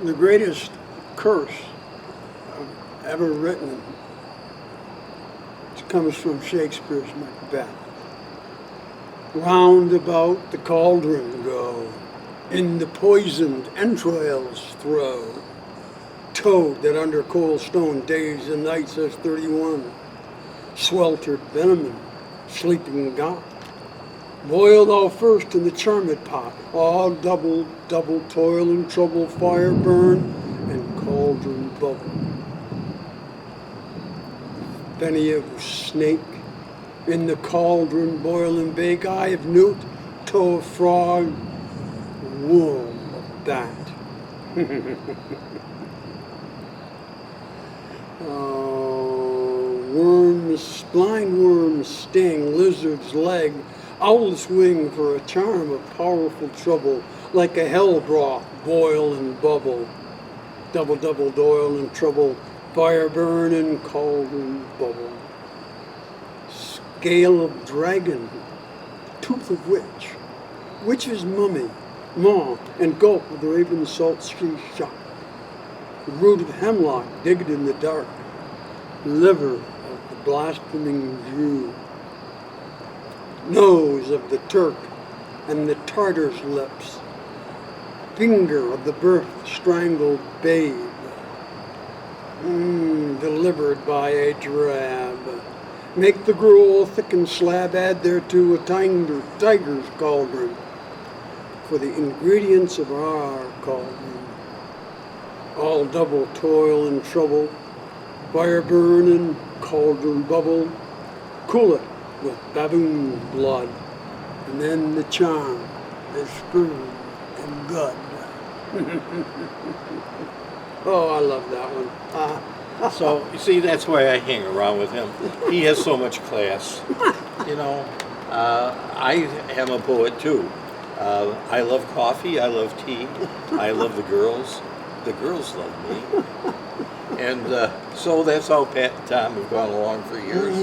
The greatest curse ever written comes from Shakespeare's Macbeth. Round about the cauldron go, in the poisoned entrails throw. Toad that under cold stone days and nights has 31. Sweltered venom, sleeping god. Boil thou first in the charmed pot, all double, double toil and trouble, fire burn, and cauldron bubble. Penny of snake, in the cauldron boil and bake, eye of newt, toe of frog, worm of bat. Worms, blind worms sting, lizard's leg, owl's wing for a charm of powerful trouble, like a hell broth, boil and bubble, double, double doil and trouble, fire burn and cauldron bubble. Scale of dragon, tooth of witch, witch's mummy, maw and gulp of the raven salt ski shot. Root of hemlock digged in the dark, liver of the blaspheming Jew. Nose of the Turk and the Tartar's lips, finger of the birth strangled babe, delivered by a drab. Make the gruel thick and slab, add thereto a tiger's cauldron, for the ingredients of our cauldron. All double toil and trouble, fire burn and cauldron bubble, cool it with baboon blood, and then the charm is spoon and good. Oh, I love that one. So, you see, that's why I hang around with him. He has so much class. You know, I am a poet too. I love coffee, I love tea, I love the girls. The girls love me. And so that's how Pat and Tom have gone along for years.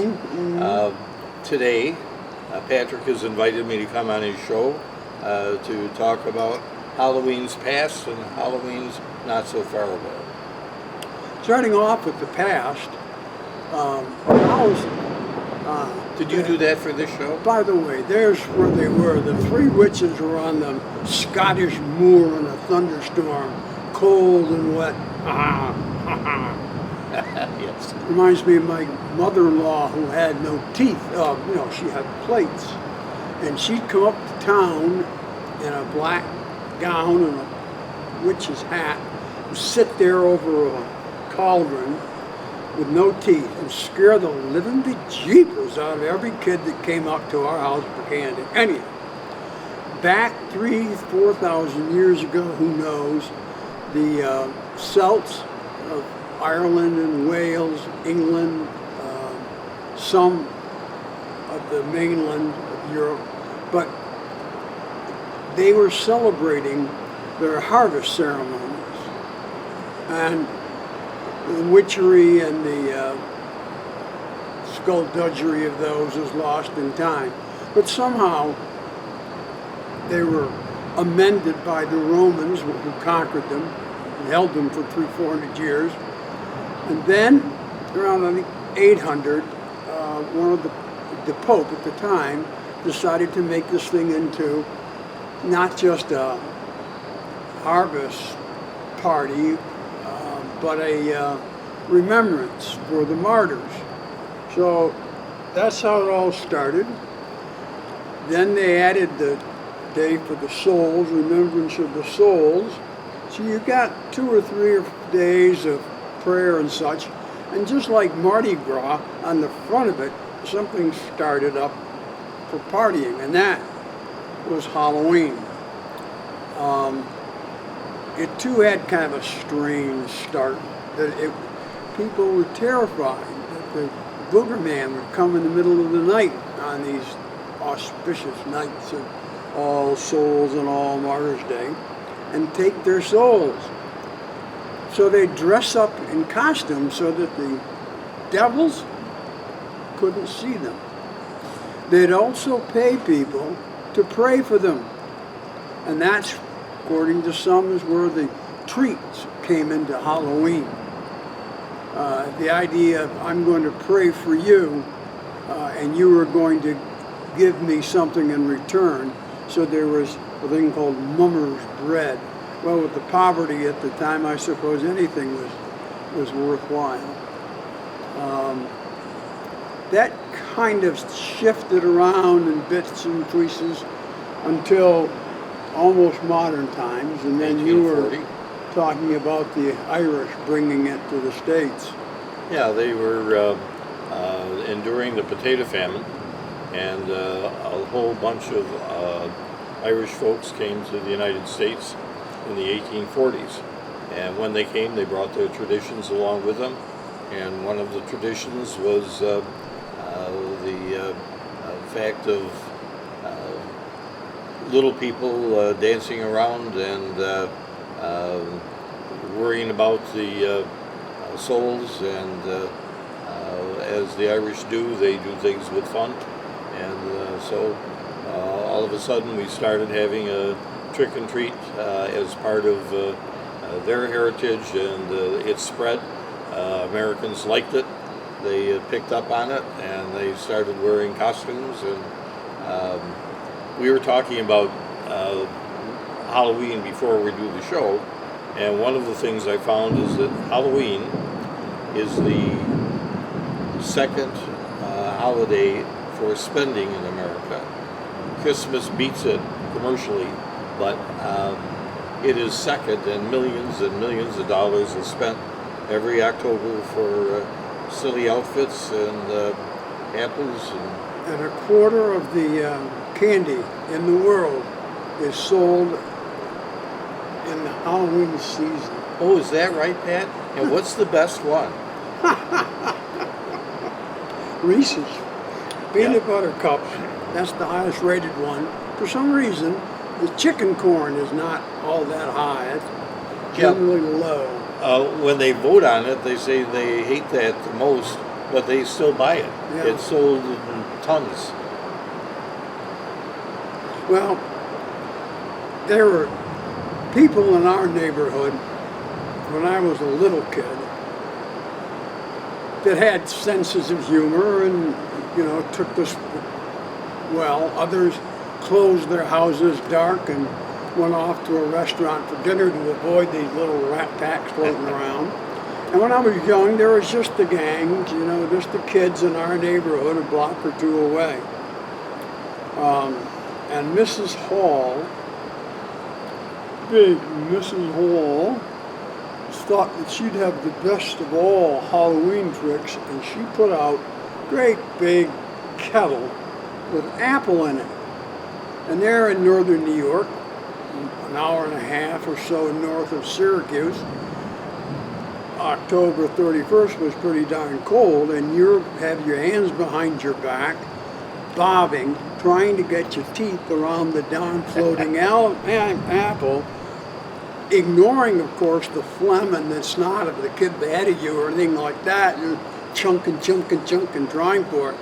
Today, Patrick has invited me to come on his show to talk about Halloween's past and Halloween's not so far away. Starting off with the past, Did you do that for this show? by the way, there's where they were. The three witches were on the Scottish moor in a thunderstorm, cold and wet. Yes. Reminds me of my mother-in-law who had no teeth. She had plates. And she'd come up to town in a black gown and a witch's hat and sit there over a cauldron with no teeth and scare the living bejeepers out of every kid that came up to our house for candy. Anyhow, back 4,000 years ago, who knows, the Celts of Ireland and Wales, England, some of the mainland of Europe, but they were celebrating their harvest ceremonies. And the witchery and the skullduggery of those is lost in time. But somehow they were amended by the Romans who conquered them and held them for 300-400 years. And then around I think 800, one of the Pope at the time decided to make this thing into not just a harvest party, but a remembrance for the martyrs. So that's how it all started. Then they added the day for the souls, remembrance of the souls. So you got 2 or 3 days of prayer and such. And just like Mardi Gras, on the front of it, something started up for partying, and that was Halloween. It too had kind of a strange start. That people were terrified that the booger man would come in the middle of the night on these auspicious nights of All Souls and All Martyrs Day and take their souls. So they'd dress up in costumes so that the devils couldn't see them. They'd also pay people to pray for them. And that's, according to some, is where the treats came into Halloween. The idea of I'm going to pray for you and you are going to give me something in return. So there was a thing called mummer's bread. Well, with the poverty at the time, I suppose anything was worthwhile. That kind of shifted around in bits and pieces until almost modern times, and then you were 1940. talking about the Irish bringing it to the States. Yeah, they were enduring the potato famine, and a whole bunch of Irish folks came to the United States in the 1840s. And when they came, they brought their traditions along with them. And one of the traditions was the fact of little people dancing around and worrying about the souls. And as the Irish do, they do things with fun. And so all of a sudden we started having a trick and treat as part of their heritage, and it spread. Americans liked it. They picked up on it, and they started wearing costumes. And we were talking about Halloween before we do the show, and one of the things I found is that Halloween is the second holiday for spending in America. Christmas beats it commercially, but it is second, and millions of dollars are spent every October for silly outfits and apples. And a quarter of the candy in the world is sold in the Halloween season. Oh, is that right, Pat? And what's the best one? Reese's peanut Yeah. butter cups. That's the highest rated one. For some reason, the chicken corn is not all that high. It's generally low. When they vote on it, they say they hate that the most, but they still buy it. Yeah. It's sold in tons. Well, there were people in our neighborhood when I was a little kid that had senses of humor and, took this well. Others closed their houses dark and went off to a restaurant for dinner to avoid these little rat packs floating around. And when I was young, there was just the gangs, just the kids in our neighborhood a block or two away. And Mrs. Hall, big Mrs. Hall, thought that she'd have the best of all Halloween tricks, and she put out a great big kettle with apple in it. And there in northern New York, an hour and a half or so north of Syracuse, October 31st was pretty darn cold, and you have your hands behind your back, bobbing, trying to get your teeth around the darn floating apple, ignoring, of course, the phlegm and the snot of the kid ahead of you or anything like that. You're chunking, trying for it.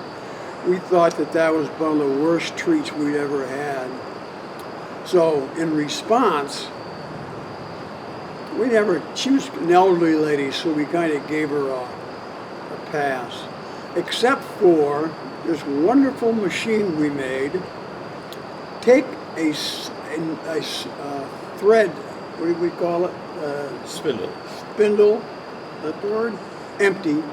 We thought that was one of the worst treats we'd ever had. So in response, she was an elderly lady, so we kind of gave her a pass. Except for this wonderful machine we made. Take a thread, what do we call it? Spindle. Spindle, that word, empty,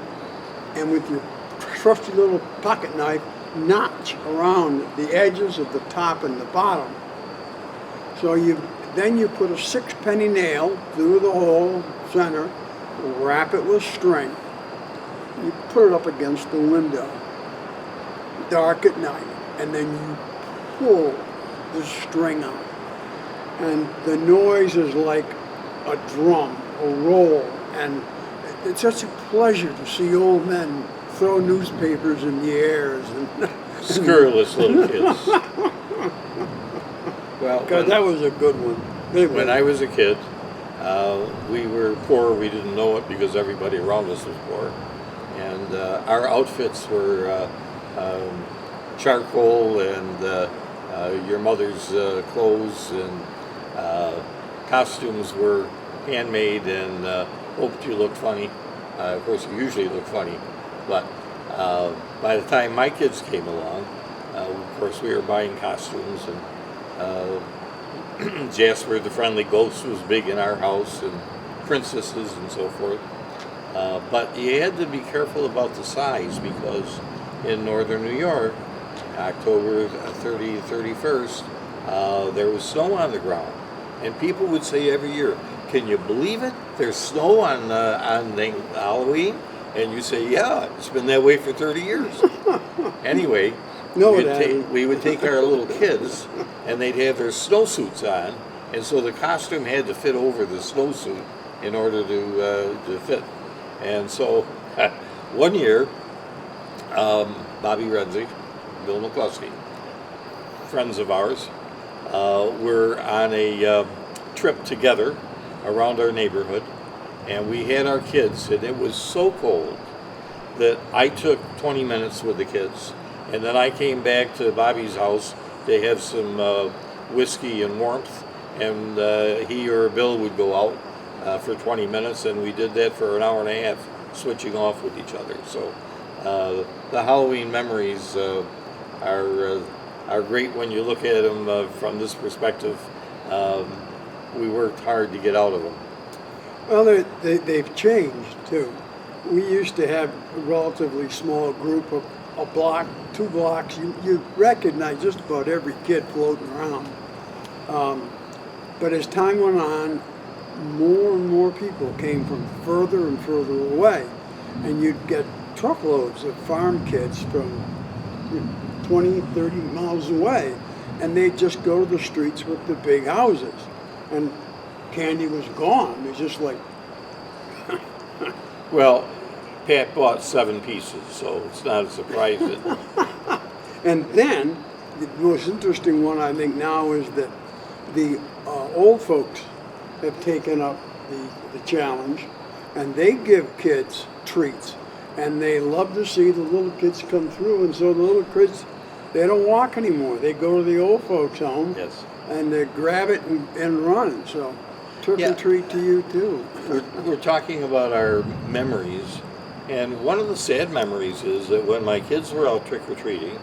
and with your trusty little pocket knife, notch around the edges of the top and the bottom. So then you put a 6-penny nail through the whole center, wrap it with string. You put it up against the window, dark at night, and then you pull the string out. And the noise is like a drum, a roll, and it's such a pleasure to see old men throw newspapers in the air. Scurrilous little kids. Well, God, that was a good one. Anyway. When I was a kid, we were poor. We didn't know it because everybody around us was poor. And our outfits were charcoal and your mother's clothes and costumes were handmade and hoped you looked funny. Of course, you usually look funny, but by the time my kids came along, of course, we were buying costumes, and Jasper the Friendly Ghost was big in our house, and princesses and so forth. But you had to be careful about the size, because in northern New York, October 30, 31st, there was snow on the ground. And people would say every year, "Can you believe it? There's snow on Halloween?" And you say, "Yeah, it's been that way for 30 years." Anyway, No, we would take our little kids, and they'd have their snowsuits on, and so the costume had to fit over the snowsuit in order to fit. And so one year, Bobby Renzi, Bill McCluskey, friends of ours, were on a trip together around our neighborhood, and we had our kids, and it was so cold that I took 20 minutes with the kids, and then I came back to Bobby's house to have some whiskey and warmth, and he or Bill would go out for 20 minutes, and we did that for an hour and a half, switching off with each other. So the Halloween memories are great when you look at them from this perspective. We worked hard to get out of them. Well, they've changed too. We used to have a relatively small group of a block, 2 blocks. You recognize just about every kid floating around. But as time went on, more and more people came from further and further away. And you'd get truckloads of farm kids from 20, 30 miles away. And they'd just go to the streets with the big houses. And candy was gone. It was just like... Well, Pat bought 7 pieces, so it's not a surprise that... And then, the most interesting one I think now is that the old folks have taken up the challenge, and they give kids treats. And they love to see the little kids come through, and so the little kids, they don't walk anymore. They go to the old folks' home, Yes. and they grab it and run. So, trick Yeah. or treat to you too. We're talking about our memories, and one of the sad memories is that when my kids were out trick-or-treating,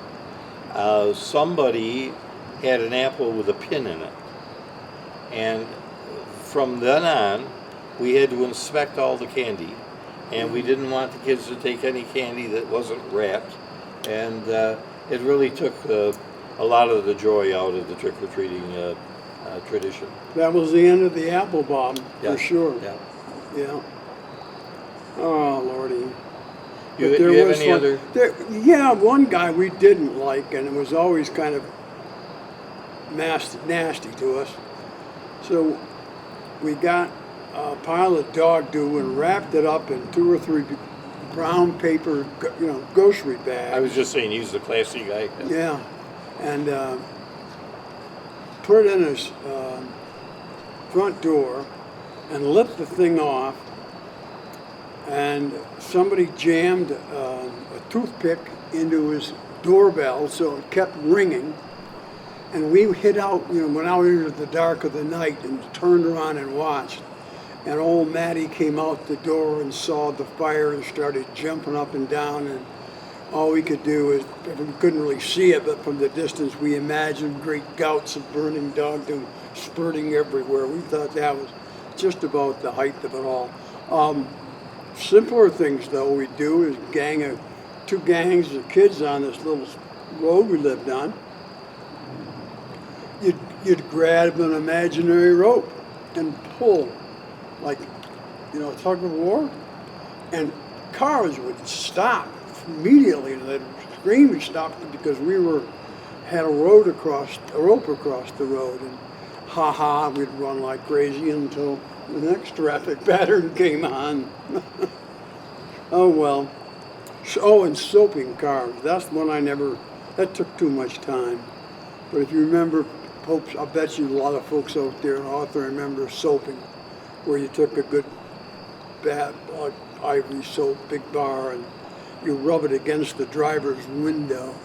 somebody had an apple with a pin in it. And from then on, we had to inspect all the candy, and we didn't want the kids to take any candy that wasn't wrapped, and it really took a lot of the joy out of the trick-or-treating tradition. That was the end of the apple bomb, Yeah. for sure. Yeah. Yeah. Oh, Lordy. You But there have was any one- other? yeah, one guy we didn't like, and it was always kind of nasty to us. So we got a pile of dog do and wrapped it up in 2 or 3 brown paper, grocery bags. I was just saying, he's the classy guy. Yeah, and put it in his front door and lit the thing off, and somebody jammed a toothpick into his doorbell so it kept ringing, and we hid out, went out into the dark of the night and turned around and watched. And old Matty came out the door and saw the fire and started jumping up and down, and all we could do is, we couldn't really see it, but from the distance we imagined great gouts of burning dog do spurting everywhere. We thought that was just about the height of it all. Simpler things though we do is 2 gangs of kids on this little road we lived on. You'd grab an imaginary rope and pull, like, tug of war, and cars would stop immediately, and they'd scream and stop because we had a rope across the road, and we'd run like crazy until the next traffic pattern came on. Oh well. And soaping cars. That's one that took too much time. But if you remember, Popes, I bet you a lot of folks out there in Hawthorne remember soaping, where you took a good bad ivory soap, big bar, and you rub it against the driver's window.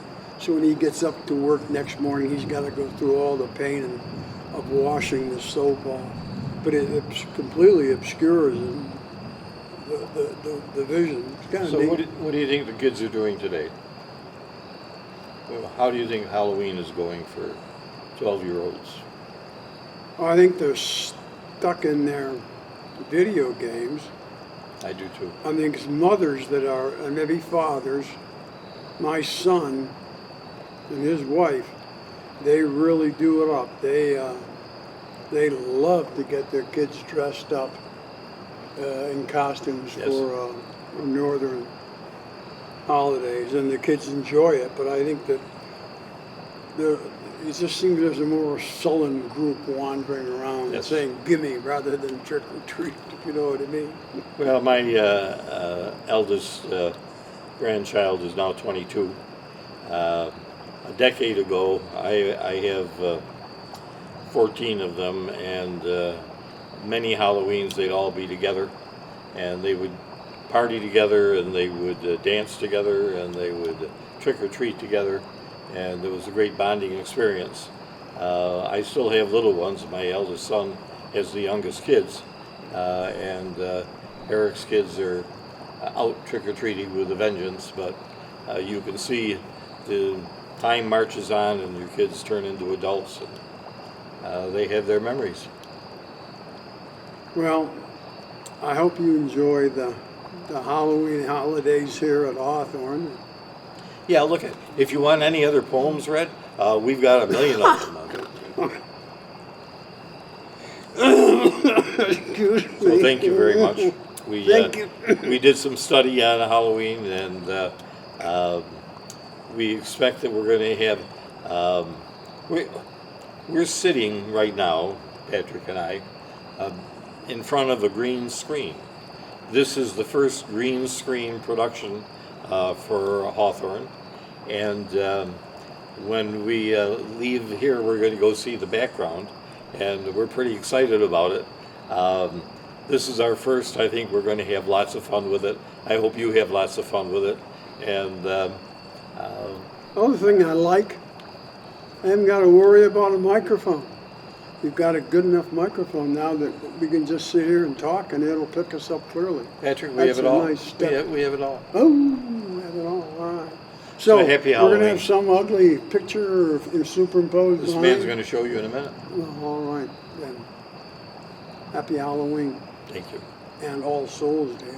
So when he gets up to work next morning, he's got to go through all the pain of washing the soap off. but it completely obscures the vision. It's kind of So neat. what do you think the kids are doing today? Well, how do you think Halloween is going for 12-year-olds? I think they're stuck in their video games. I do too. I think it's mothers that are, and maybe fathers. My son and his wife, they really do it up. They love to get their kids dressed up in costumes Yes. for northern holidays, and the kids enjoy it. But I think that it just seems there's a more sullen group wandering around Yes. saying "gimme" rather than "trick or treat." If you know what I mean. Well, my eldest grandchild is now 22. A decade ago, I have 14 of them, and many Halloweens they'd all be together, and they would party together, and they would dance together, and they would trick or treat together, and it was a great bonding experience. I still have little ones. My eldest son has the youngest kids, and Eric's kids are out trick-or-treating with a vengeance, but you can see the time marches on and your kids turn into adults, and they have their memories. Well, I hope you enjoy the Halloween holidays here at Hawthorne. Yeah, look at, if you want any other poems read, we've got a million of them. Excuse me. So thank you very much. We, Thank you. we did some study on Halloween, and we expect that we're going to have, we're sitting right now, Patrick and I, in front of a green screen. This is the first green screen production for Hawthorne, and when we leave here, we're going to go see the background, and we're pretty excited about it. This is our first. I think we're going to have lots of fun with it. I hope you have lots of fun with it. And Other thing I like, I haven't got to worry about a microphone. We've got a good enough microphone now that we can just sit here and talk, and it'll pick us up clearly. Patrick, we That's have it a all. nice step. We have it all. Oh, we have it all. All right. So a happy we're going to Halloween. have some ugly picture superimposed This behind. man's going to show you in a minute. Well, all right then. Happy Halloween Thank you. and All Souls Day.